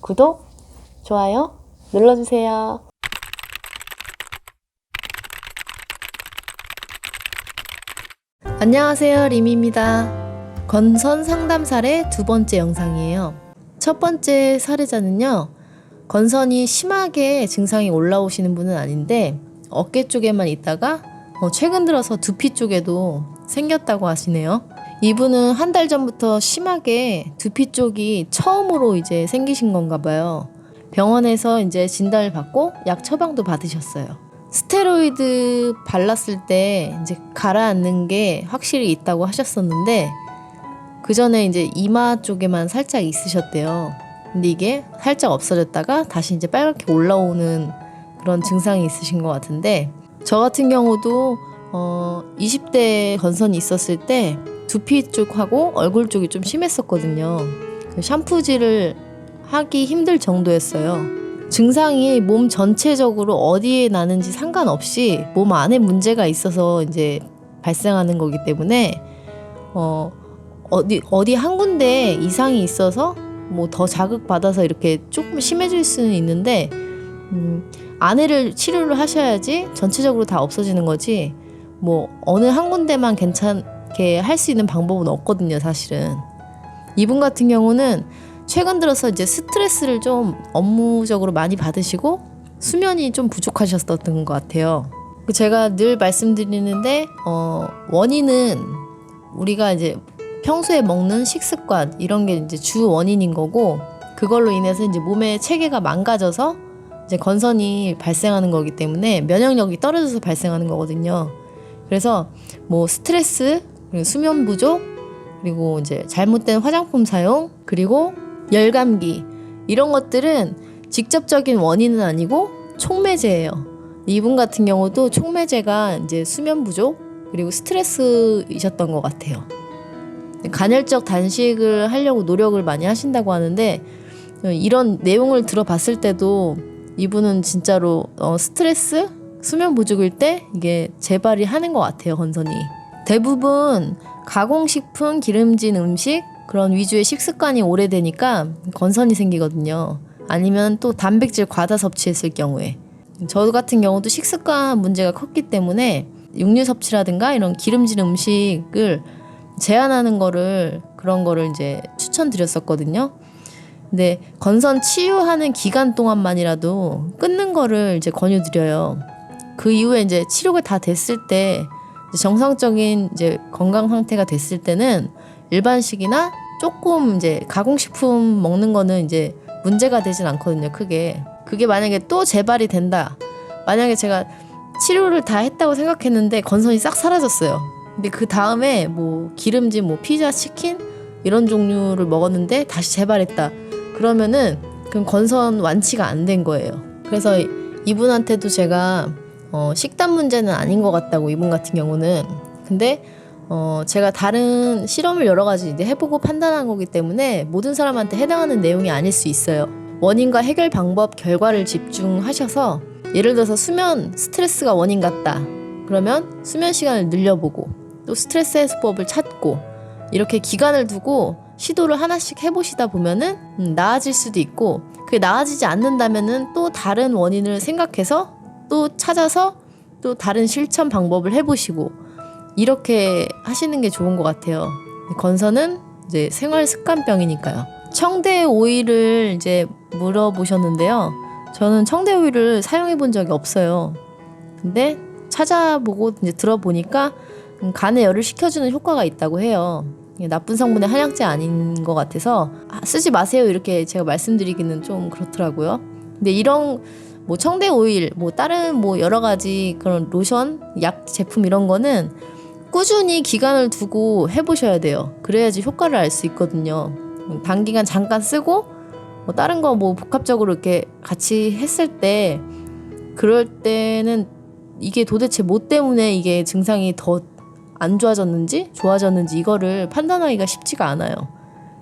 구독, 좋아요 눌러주세요. 안녕하세요, 리미입니다. 건선 상담 사례 두 번째 영상이에요. 첫 번째 사례자는요, 건선이 심하게 증상이 올라오시는 분은 아닌데 어깨 쪽에만 있다가 최근 들어서 두피 쪽에도 생겼다고 하시네요. 이분은 한 달 전부터 심하게 두피 쪽이 처음으로 이제 생기신 건가 봐요. 병원에서 이제 진단을 받고 약 처방도 받으셨어요. 스테로이드 발랐을 때 이제 가라앉는 게 확실히 있다고 하셨었는데, 그 전에 이제 이마 쪽에만 살짝 있으셨대요. 근데 이게 살짝 없어졌다가 다시 이제 빨갛게 올라오는 그런 증상이 있으신 것 같은데, 저 같은 경우도 20대 건선이 있었을 때 두피 쪽하고 얼굴 쪽이 좀 심했었거든요. 샴푸질을 하기 힘들 정도였어요. 증상이 몸 전체적으로 어디에 나는지 상관없이 몸 안에 문제가 있어서 이제 발생하는 거기 때문에 어디 한 군데 이상이 있어서 뭐 더 자극받아서 이렇게 조금 심해질 수는 있는데, 안에를 치료를 하셔야지 전체적으로 다 없어지는 거지, 뭐 어느 한 군데만 괜찮게 할 수 있는 방법은 없거든요, 사실은. 이분 같은 경우는 최근 들어서 이제 스트레스를 좀 업무적으로 많이 받으시고 수면이 좀 부족하셨던 것 같아요. 제가 늘 말씀드리는데 원인은 우리가 이제 평소에 먹는 식습관, 이런 게 이제 주 원인인 거고, 그걸로 인해서 이제 몸의 체계가 망가져서 이제 건선이 발생하는 거기 때문에 면역력이 떨어져서 발생하는 거거든요. 그래서 뭐 스트레스, 그리고 수면 부족, 그리고 이제 잘못된 화장품 사용, 그리고 열감기, 이런 것들은 직접적인 원인은 아니고 촉매제예요. 이분 같은 경우도 촉매제가 이제 수면 부족 그리고 스트레스이셨던 것 같아요. 간헐적 단식을 하려고 노력을 많이 하신다고 하는데, 이런 내용을 들어봤을 때도 이분은 진짜로 스트레스, 수면 부족일 때 이게 재발이 하는 것 같아요, 건선이. 대부분 가공식품, 기름진 음식, 그런 위주의 식습관이 오래되니까 건선이 생기거든요. 아니면 또 단백질 과다 섭취했을 경우에. 저 같은 경우도 식습관 문제가 컸기 때문에 육류 섭취라든가 이런 기름진 음식을 제한하는 그런 거를 이제 추천드렸었거든요. 근데 건선 치유하는 기간 동안만이라도 끊는 거를 이제 권유드려요. 그 이후에 이제 치료가 다 됐을 때, 정상적인 이제 건강 상태가 됐을 때는 일반식이나 조금 이제 가공식품 먹는 거는 이제 문제가 되진 않거든요, 크게. 그게 만약에 또 재발이 된다. 만약에 제가 치료를 다 했다고 생각했는데 건선이 싹 사라졌어요. 근데 그 다음에 뭐 기름진 뭐 피자, 치킨 이런 종류를 먹었는데 다시 재발했다. 그러면은 그럼 건선 완치가 안 된 거예요. 그래서 이분한테도 제가 식단 문제는 아닌 것 같다고, 이분 같은 경우는. 근데 제가 다른 실험을 여러 가지 이제 해보고 판단한 거기 때문에 모든 사람한테 해당하는 내용이 아닐 수 있어요. 원인과 해결 방법, 결과를 집중하셔서, 예를 들어서 수면, 스트레스가 원인 같다. 그러면 수면 시간을 늘려보고, 또 스트레스 해소법을 찾고, 이렇게 기간을 두고 시도를 하나씩 해보시다 보면은 나아질 수도 있고, 그게 나아지지 않는다면은 또 다른 원인을 생각해서 또 찾아서 또 다른 실천 방법을 해보시고, 이렇게 하시는 게 좋은 것 같아요. 건선은 이제 생활 습관병이니까요. 청대 오일을 이제 물어보셨는데요. 저는 청대 오일을 사용해 본 적이 없어요. 근데 찾아보고 이제 들어보니까 간에 열을 식혀주는 효과가 있다고 해요. 나쁜 성분의 한약재 아닌 것 같아서 쓰지 마세요, 이렇게 제가 말씀드리기는 좀 그렇더라고요. 근데 이런 뭐 청대 오일, 뭐 다른 뭐 여러 가지 그런 로션, 약 제품 이런 거는 꾸준히 기간을 두고 해보셔야 돼요. 그래야지 효과를 알 수 있거든요. 단기간 잠깐 쓰고 뭐 다른 거 뭐 복합적으로 이렇게 같이 했을 때, 그럴 때는 이게 도대체 뭐 때문에 이게 증상이 더 안 좋아졌는지 좋아졌는지 이거를 판단하기가 쉽지가 않아요.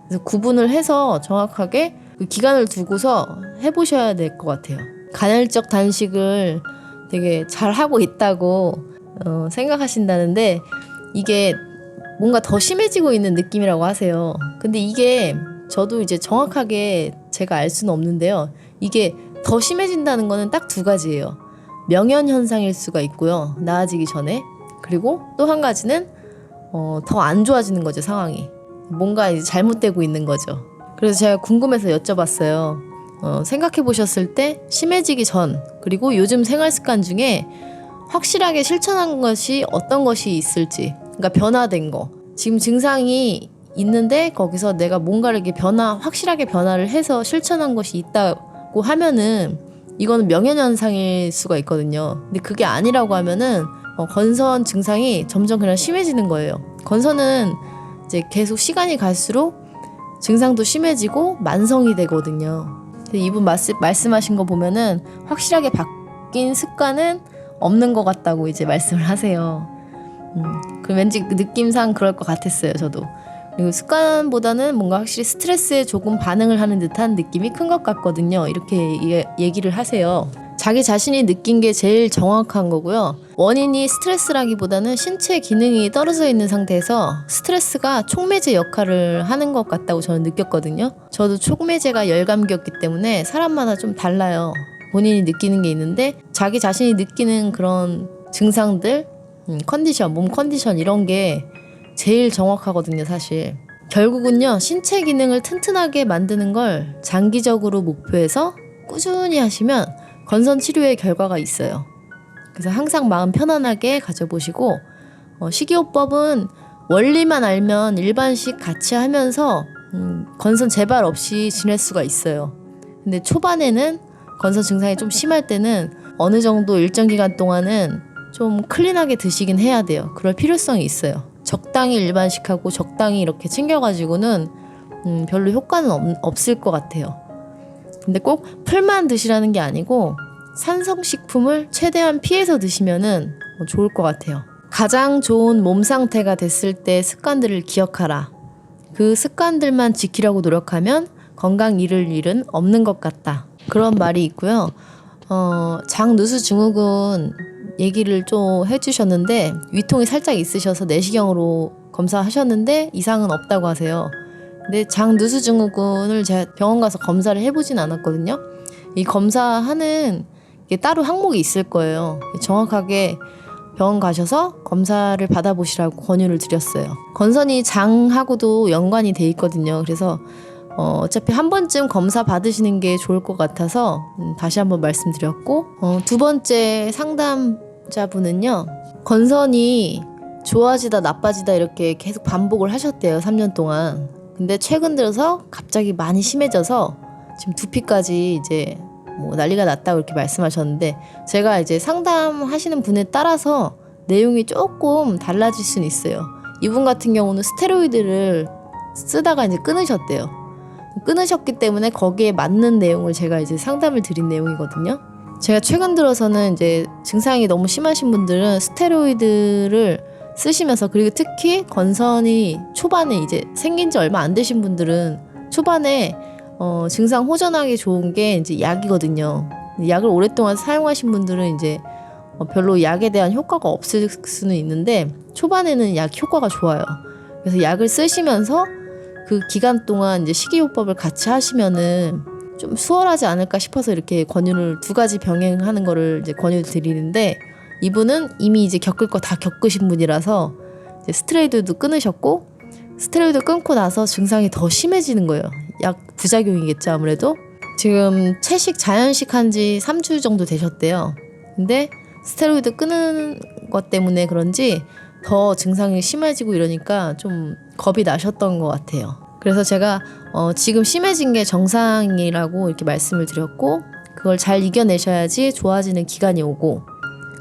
그래서 구분을 해서 정확하게 그 기간을 두고서 해보셔야 될 것 같아요. 간헐적 단식을 되게 잘하고 있다고 생각하신다는데 이게 뭔가 더 심해지고 있는 느낌이라고 하세요. 근데 이게 저도 이제 정확하게 제가 알 수는 없는데요. 이게 더 심해진다는 거는 딱 두 가지예요. 명현 현상일 수가 있고요. 나아지기 전에. 그리고 또 한 가지는 더 안 좋아지는 거죠, 상황이. 뭔가 이제 잘못되고 있는 거죠. 그래서 제가 궁금해서 여쭤봤어요. 생각해 보셨을 때 심해지기 전 그리고 요즘 생활 습관 중에 확실하게 실천한 것이 어떤 것이 있을지, 그러니까 변화된 거. 지금 증상이 있는데 거기서 내가 뭔가를 이렇게 확실하게 변화를 해서 실천한 것이 있다고 하면은 이거는 명현현상일 수가 있거든요. 근데 그게 아니라고 하면은 건선 증상이 점점 그냥 심해지는 거예요. 건선은 이제 계속 시간이 갈수록 증상도 심해지고 만성이 되거든요. 이분 말씀하신 거 보면은 확실하게 바뀐 습관은 없는 것 같다고 이제 말씀을 하세요. 그 왠지 느낌상 그럴 것 같았어요, 저도. 그리고 습관보다는 뭔가 확실히 스트레스에 조금 반응을 하는 듯한 느낌이 큰 것 같거든요. 이렇게 얘기를 하세요. 자기 자신이 느낀 게 제일 정확한 거고요. 원인이 스트레스라기보다는 신체 기능이 떨어져 있는 상태에서 스트레스가 촉매제 역할을 하는 것 같다고 저는 느꼈거든요. 저도 촉매제가 열감기였기 때문에 사람마다 좀 달라요. 본인이 느끼는 게 있는데 자기 자신이 느끼는 그런 증상들, 컨디션, 몸 컨디션 이런 게 제일 정확하거든요, 사실. 결국은요, 신체 기능을 튼튼하게 만드는 걸 장기적으로 목표해서 꾸준히 하시면 건선 치료의 결과가 있어요. 그래서 항상 마음 편안하게 가져보시고 식이요법은 원리만 알면 일반식 같이 하면서 건선 재발 없이 지낼 수가 있어요. 근데 초반에는 건선 증상이 좀 심할 때는 어느 정도 일정 기간 동안은 좀 클린하게 드시긴 해야 돼요. 그럴 필요성이 있어요. 적당히 일반식하고 적당히 이렇게 챙겨가지고는 별로 효과는 없을 것 같아요. 근데 꼭 풀만 드시라는 게 아니고 산성식품을 최대한 피해서 드시면은 좋을 것 같아요. 가장 좋은 몸 상태가 됐을 때 습관들을 기억하라. 그 습관들만 지키려고 노력하면 건강 잃을 일은 없는 것 같다. 그런 말이 있고요. 장누수 증후군 얘기를 좀 해주셨는데 위통이 살짝 있으셔서 내시경으로 검사하셨는데 이상은 없다고 하세요. 근데 장누수 증후군을 제가 병원 가서 검사를 해보진 않았거든요. 이 검사하는 게 따로 항목이 있을 거예요. 정확하게 병원 가셔서 검사를 받아보시라고 권유를 드렸어요. 건선이 장하고도 연관이 돼 있거든요. 그래서 어차피 한 번쯤 검사 받으시는 게 좋을 것 같아서 다시 한번 말씀드렸고, 두 번째 상담자분은요, 건선이 좋아지다 나빠지다 이렇게 계속 반복을 하셨대요. 3년 동안. 근데 최근 들어서 갑자기 많이 심해져서 지금 두피까지 이제 뭐 난리가 났다고 이렇게 말씀하셨는데, 제가 이제 상담하시는 분에 따라서 내용이 조금 달라질 수는 있어요. 이분 같은 경우는 스테로이드를 쓰다가 이제 끊으셨대요. 끊으셨기 때문에 거기에 맞는 내용을 제가 이제 상담을 드린 내용이거든요. 제가 최근 들어서는 이제 증상이 너무 심하신 분들은 스테로이드를 쓰시면서, 그리고 특히 건선이 초반에 이제 생긴 지 얼마 안 되신 분들은 초반에 증상 호전하기 좋은 게 이제 약이거든요. 약을 오랫동안 사용하신 분들은 이제 별로 약에 대한 효과가 없을 수는 있는데 초반에는 약 효과가 좋아요. 그래서 약을 쓰시면서 그 기간 동안 이제 식이요법을 같이 하시면은 좀 수월하지 않을까 싶어서 이렇게 권유를 두 가지 병행하는 거를 이제 권유를 드리는데, 이분은 이미 이제 겪을 거 다 겪으신 분이라서 이제 스테로이드도 끊으셨고, 스테로이드 끊고 나서 증상이 더 심해지는 거예요. 약 부작용이겠죠, 아무래도. 지금 채식 자연식 한 지 3주 정도 되셨대요. 근데 스테로이드 끊는 것 때문에 그런지 더 증상이 심해지고 이러니까 좀 겁이 나셨던 것 같아요. 그래서 제가 지금 심해진 게 정상이라고 이렇게 말씀을 드렸고, 그걸 잘 이겨내셔야지 좋아지는 기간이 오고,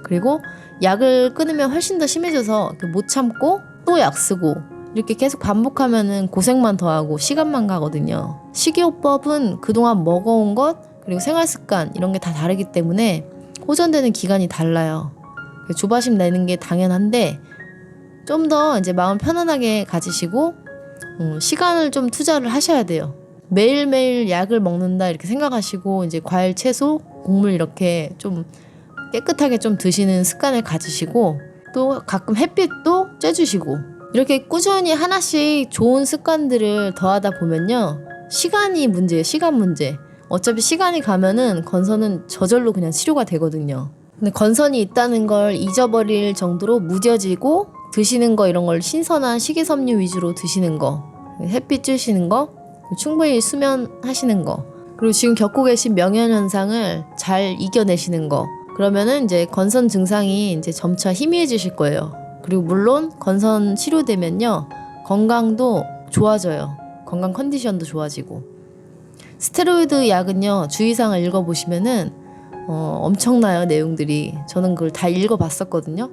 그리고 약을 끊으면 훨씬 더 심해져서 못 참고 또 약 쓰고 이렇게 계속 반복하면은 고생만 더하고 시간만 가거든요. 식이요법은 그동안 먹어온 것 그리고 생활습관 이런 게 다 다르기 때문에 호전되는 기간이 달라요. 조바심 내는 게 당연한데 좀 더 이제 마음 편안하게 가지시고 시간을 좀 투자를 하셔야 돼요. 매일매일 약을 먹는다 이렇게 생각하시고 이제 과일, 채소, 곡물 이렇게 좀 깨끗하게 좀 드시는 습관을 가지시고 또 가끔 햇빛도 쬐주시고 이렇게 꾸준히 하나씩 좋은 습관들을 더하다 보면요. 시간이 문제예요. 시간 문제. 어차피 시간이 가면은 건선은 저절로 그냥 치료가 되거든요. 근데 건선이 있다는 걸 잊어버릴 정도로 무뎌지고 드시는 거 이런 걸 신선한 식이섬유 위주로 드시는 거, 햇빛 쬐시는 거, 충분히 수면하시는 거, 그리고 지금 겪고 계신 명현현상을 잘 이겨내시는 거, 그러면은 이제 건선 증상이 이제 점차 희미해지실 거예요. 그리고 물론 건선 치료되면요 건강도 좋아져요. 건강 컨디션도 좋아지고. 스테로이드 약은요 주의사항을 읽어보시면은 엄청나요 내용들이. 저는 그걸 다 읽어봤었거든요.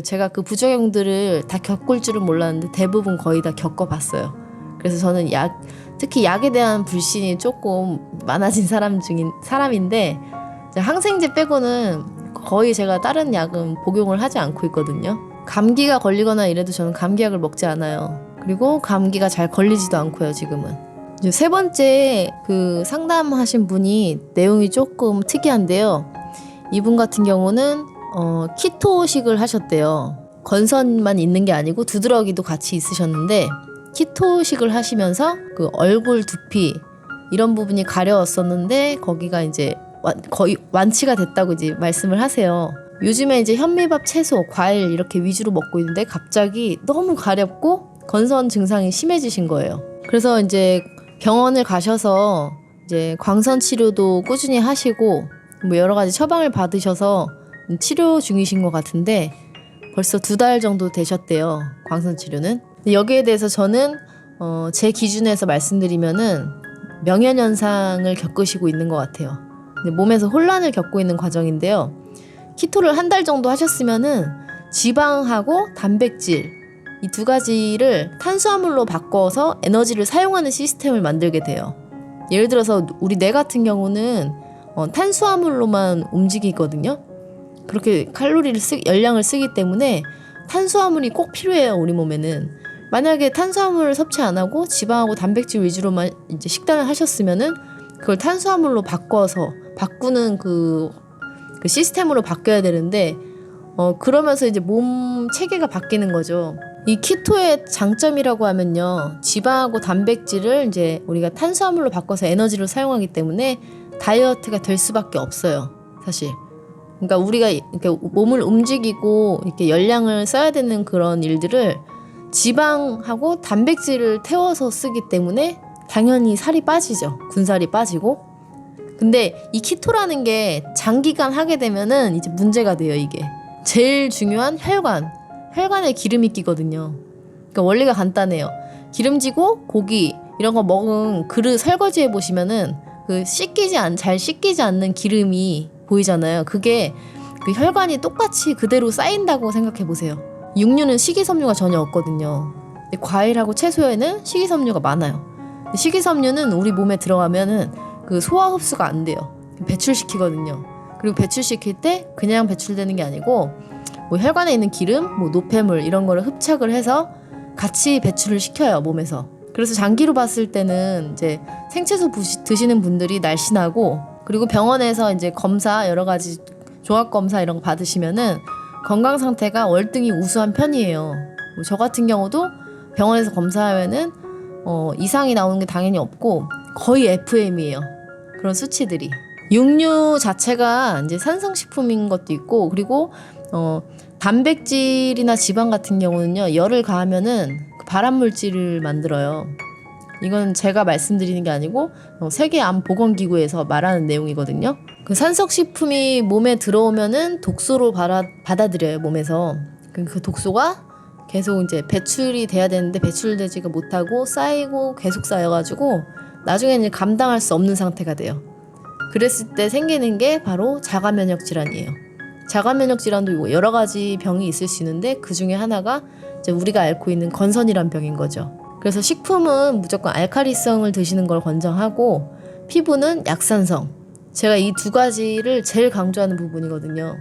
제가 그 부작용들을 다 겪을 줄은 몰랐는데 대부분 거의 다 겪어봤어요. 그래서 저는 특히 약에 대한 불신이 조금 많아진 사람인데 항생제 빼고는 거의 제가 다른 약은 복용을 하지 않고 있거든요. 감기가 걸리거나 이래도 저는 감기약을 먹지 않아요. 그리고 감기가 잘 걸리지도 않고요 지금은. 이제 세 번째 그 상담하신 분이 내용이 조금 특이한데요. 이분 같은 경우는 키토식을 하셨대요. 건선만 있는 게 아니고 두드러기도 같이 있으셨는데 키토식을 하시면서 그 얼굴 두피 이런 부분이 가려웠었는데 거기가 이제 거의 완치가 됐다고 이제 말씀을 하세요. 요즘에 이제 현미밥, 채소, 과일 이렇게 위주로 먹고 있는데 갑자기 너무 가렵고 건선 증상이 심해지신 거예요. 그래서 이제 병원을 가셔서 이제 광선 치료도 꾸준히 하시고 뭐 여러 가지 처방을 받으셔서 치료 중이신 것 같은데 벌써 2달 정도 되셨대요. 광선 치료는. 여기에 대해서 저는 제 기준에서 말씀드리면은 명현현상을 겪으시고 있는 것 같아요. 몸에서 혼란을 겪고 있는 과정인데요. 키토를 1달 정도 하셨으면은 지방하고 단백질 이 2가지를 탄수화물로 바꿔서 에너지를 사용하는 시스템을 만들게 돼요. 예를 들어서 우리 뇌 같은 경우는 탄수화물로만 움직이거든요. 그렇게 열량을 쓰기 때문에 탄수화물이 꼭 필요해요. 우리 몸에는. 만약에 탄수화물을 섭취 안 하고 지방하고 단백질 위주로만 이제 식단을 하셨으면은 그걸 탄수화물로 바꾸는 그 시스템으로 바뀌어야 되는데 그러면서 이제 몸 체계가 바뀌는 거죠. 이 키토의 장점이라고 하면요. 지방하고 단백질을 이제 우리가 탄수화물로 바꿔서 에너지로 사용하기 때문에 다이어트가 될 수밖에 없어요. 사실. 그러니까 우리가 이렇게 몸을 움직이고 이렇게 열량을 써야 되는 그런 일들을 지방하고 단백질을 태워서 쓰기 때문에 당연히 살이 빠지죠. 군살이 빠지고. 근데 이 키토라는 게 장기간 하게 되면은 이제 문제가 돼요, 이게. 제일 중요한 혈관에 기름이 끼거든요. 그러니까 원리가 간단해요. 기름지고 고기 이런 거 먹은 그릇 설거지해 보시면은 그 잘 씻기지 않는 기름이 보이잖아요. 그게 그 혈관이 똑같이 그대로 쌓인다고 생각해 보세요. 육류는 식이섬유가 전혀 없거든요. 근데 과일하고 채소에는 식이섬유가 많아요. 근데 식이섬유는 우리 몸에 들어가면은 그 소화 흡수가 안 돼요. 배출시키거든요. 그리고 배출시킬 때 그냥 배출되는 게 아니고 뭐 혈관에 있는 기름, 뭐 노폐물 이런 거를 흡착을 해서 같이 배출을 시켜요, 몸에서. 그래서 장기로 봤을 때는 이제 생채소 드시는 분들이 날씬하고 그리고 병원에서 이제 검사 여러 가지 종합 검사 이런 거 받으시면은 건강 상태가 월등히 우수한 편이에요. 뭐 저 같은 경우도 병원에서 검사하면은 이상이 나오는 게 당연히 없고 거의 FM이에요. 그런 수치들이. 육류 자체가 이제 산성식품인 것도 있고 그리고 단백질이나 지방 같은 경우는요 열을 가하면은 그 발암물질을 만들어요. 이건 제가 말씀드리는 게 아니고 세계암보건기구에서 말하는 내용이거든요. 그 산성식품이 몸에 들어오면은 독소로 받아들여요 몸에서. 그 독소가 계속 이제 배출이 돼야 되는데 배출되지가 못하고 쌓이고 계속 쌓여가지고 나중에는 감당할 수 없는 상태가 돼요. 그랬을 때 생기는 게 바로 자가면역 질환이에요. 자가면역 질환도 여러 가지 병이 있을 수 있는데 그 중에 하나가 이제 우리가 앓고 있는 건선이란 병인 거죠. 그래서 식품은 무조건 알칼리성을 드시는 걸 권장하고 피부는 약산성. 제가 이 2가지를 제일 강조하는 부분이거든요.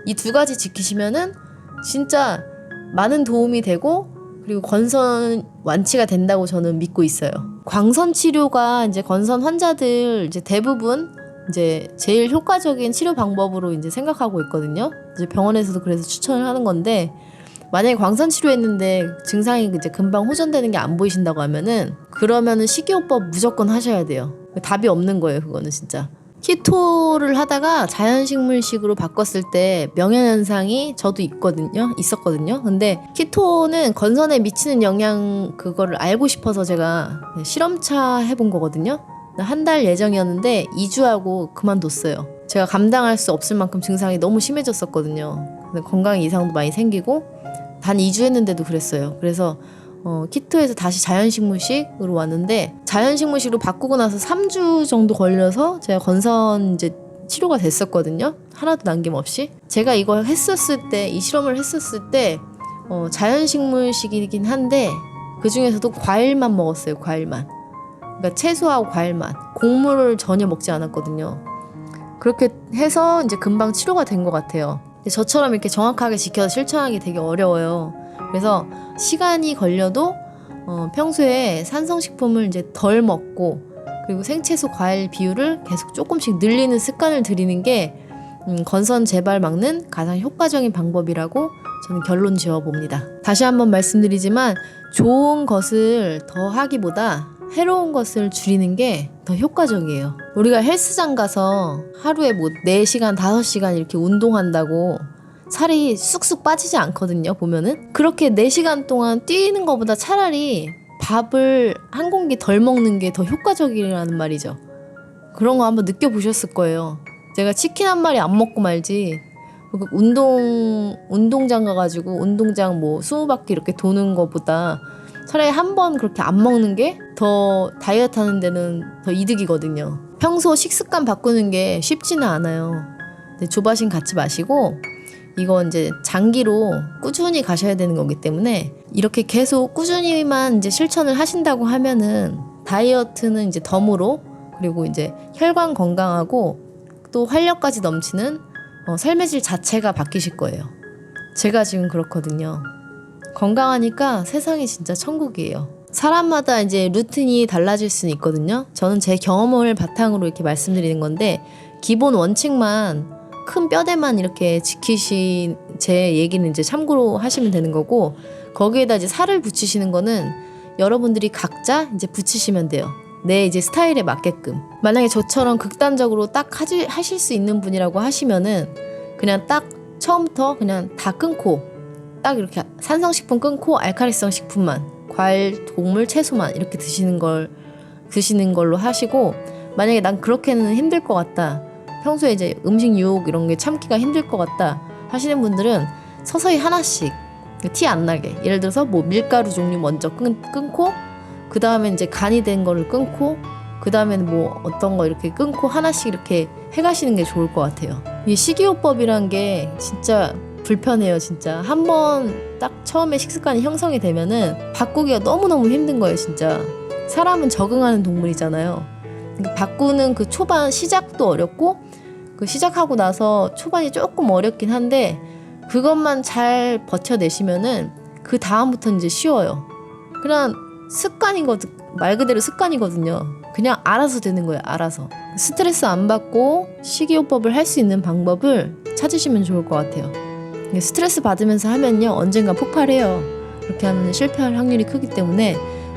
이 2가지 지키시면은 진짜 많은 도움이 되고 그리고 건선 완치가 된다고 저는 믿고 있어요. 광선 치료가 이제 건선 환자들 이제 대부분 이제 제일 효과적인 치료 방법으로 이제 생각하고 있거든요. 이제 병원에서도 그래서 추천을 하는 건데, 만약에 광선 치료했는데 증상이 이제 금방 호전되는 게 안 보이신다고 하면은, 그러면은 식이요법 무조건 하셔야 돼요. 답이 없는 거예요, 그거는 진짜. 키토를 하다가 자연식물식으로 바꿨을 때 명현현상이 저도 있었거든요. 근데 키토는 건선에 미치는 영향 그거를 알고 싶어서 제가 실험차 해본 거거든요. 한 달 예정이었는데 2주하고 그만뒀어요. 제가 감당할 수 없을 만큼 증상이 너무 심해졌었거든요. 건강 이상도 많이 생기고 단 2주 했는데도 그랬어요. 그래서 키토에서 다시 자연식물식으로 왔는데, 자연식물식으로 바꾸고 나서 3주 정도 걸려서 제가 건선 이제 치료가 됐었거든요. 하나도 남김없이. 제가 이걸 했었을 때, 이 실험을 했었을 때 자연식물식이긴 한데 그 중에서도 과일만 먹었어요. 과일만. 그러니까 채소하고 과일만. 곡물을 전혀 먹지 않았거든요. 그렇게 해서 이제 금방 치료가 된 것 같아요. 근데 저처럼 이렇게 정확하게 지켜서 실천하기 되게 어려워요. 그래서 시간이 걸려도 평소에 산성식품을 이제 덜 먹고, 그리고 생채소 과일 비율을 계속 조금씩 늘리는 습관을 들이는 게 건선 재발 막는 가장 효과적인 방법이라고 저는 결론 지어 봅니다. 다시 한번 말씀드리지만, 좋은 것을 더 하기보다 해로운 것을 줄이는 게 더 효과적이에요. 우리가 헬스장 가서 하루에 뭐 4시간, 5시간 이렇게 운동한다고 살이 쑥쑥 빠지지 않거든요, 보면은. 그렇게 4시간 동안 뛰는 것보다 차라리 밥을 한 공기 덜 먹는 게 더 효과적이라는 말이죠. 그런 거 한번 느껴보셨을 거예요. 제가 치킨 한 마리 안 먹고 말지, 운동장 가가지고 운동장 뭐 20바퀴 이렇게 도는 것보다 차라리 한 번 그렇게 안 먹는 게 더 다이어트 하는 데는 더 이득이거든요. 평소 식습관 바꾸는 게 쉽지는 않아요. 근데 조바심 갖지 마시고, 이거 이제 장기로 꾸준히 가셔야 되는 거기 때문에 이렇게 계속 꾸준히만 이제 실천을 하신다고 하면은 다이어트는 이제 덤으로, 그리고 이제 혈관 건강하고 또 활력까지 넘치는 삶의 질 자체가 바뀌실 거예요. 제가 지금 그렇거든요. 건강하니까 세상이 진짜 천국이에요. 사람마다 이제 루틴이 달라질 수는 있거든요. 저는 제 경험을 바탕으로 이렇게 말씀드리는 건데, 기본 원칙만, 큰 뼈대만 이렇게 지키신 제 얘기는 이제 참고로 하시면 되는 거고, 거기에다 이제 살을 붙이시는 거는 여러분들이 각자 이제 붙이시면 돼요. 내 이제 스타일에 맞게끔. 만약에 저처럼 극단적으로 딱 하실 수 있는 분이라고 하시면은 그냥 딱 처음부터 그냥 다 끊고, 딱 이렇게 산성식품 끊고 알칼리성 식품만, 과일, 곡물, 채소만 이렇게 드시는 걸로 하시고, 만약에 난 그렇게는 힘들 것 같다, 평소에 이제 음식 유혹 이런 게 참기가 힘들 것 같다 하시는 분들은 서서히 하나씩 티 안 나게, 예를 들어서 뭐 밀가루 종류 먼저 끊고, 그 다음에 이제 간이 된 거를 끊고, 그 다음에는 뭐 어떤 거 이렇게 끊고 하나씩 이렇게 해가시는 게 좋을 것 같아요. 이 식이요법이란 게 진짜 불편해요. 진짜 한번 딱 처음에 식습관이 형성이 되면은 바꾸기가 너무너무 힘든 거예요. 진짜 사람은 적응하는 동물이잖아요. 바꾸는 그 초반 시작도 어렵고, 그 시작하고 나서 초반이 조금 어렵긴 한데 그것만 잘 버텨내시면은 그 다음부터는 이제 쉬워요. 그냥 말 그대로 습관이거든요. 그냥 알아서 되는 거예요. 알아서. 스트레스 안 받고 식이요법을 할 수 있는 방법을 찾으시면 좋을 것 같아요. 스트레스 받으면서 하면요, 언젠가 폭발해요. 그렇게 하면 실패할 확률이 크기 때문에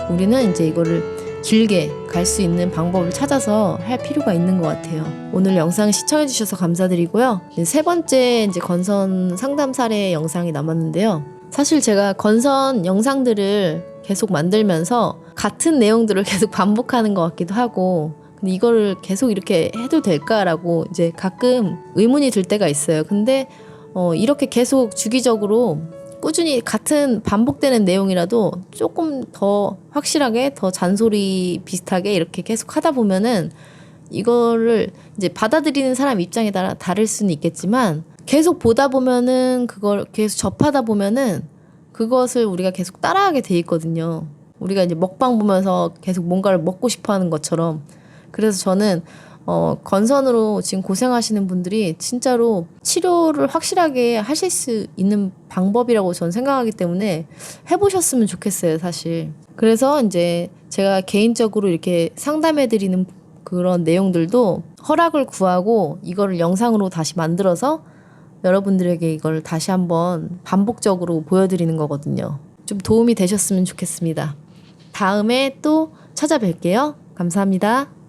우리는 이제 이거를 길게 갈 수 있는 방법을 찾아서 할 필요가 있는 것 같아요. 오늘 영상 시청해주셔서 감사드리고요. 3번째 이제 건선 상담 사례 영상이 남았는데요. 사실 제가 건선 영상들을 계속 만들면서 같은 내용들을 계속 반복하는 것 같기도 하고, 근데 이거를 계속 이렇게 해도 될까라고 이제 가끔 의문이 들 때가 있어요. 근데 이렇게 계속 주기적으로 꾸준히 같은 반복되는 내용이라도 조금 더 확실하게, 더 잔소리 비슷하게 이렇게 계속 하다 보면은 이거를 이제 받아들이는 사람 입장에 따라 다를 수는 있겠지만, 계속 보다 보면은, 그걸 계속 접하다 보면은 그것을 우리가 계속 따라하게 돼 있거든요. 우리가 이제 먹방 보면서 계속 뭔가를 먹고 싶어 하는 것처럼. 그래서 저는 건선으로 지금 고생하시는 분들이 진짜로 치료를 확실하게 하실 수 있는 방법이라고 저는 생각하기 때문에 해보셨으면 좋겠어요, 사실. 그래서 이제 제가 개인적으로 이렇게 상담해드리는 그런 내용들도 허락을 구하고 이거를 영상으로 다시 만들어서 여러분들에게 이걸 다시 한번 반복적으로 보여드리는 거거든요. 좀 도움이 되셨으면 좋겠습니다. 다음에 또 찾아뵐게요. 감사합니다.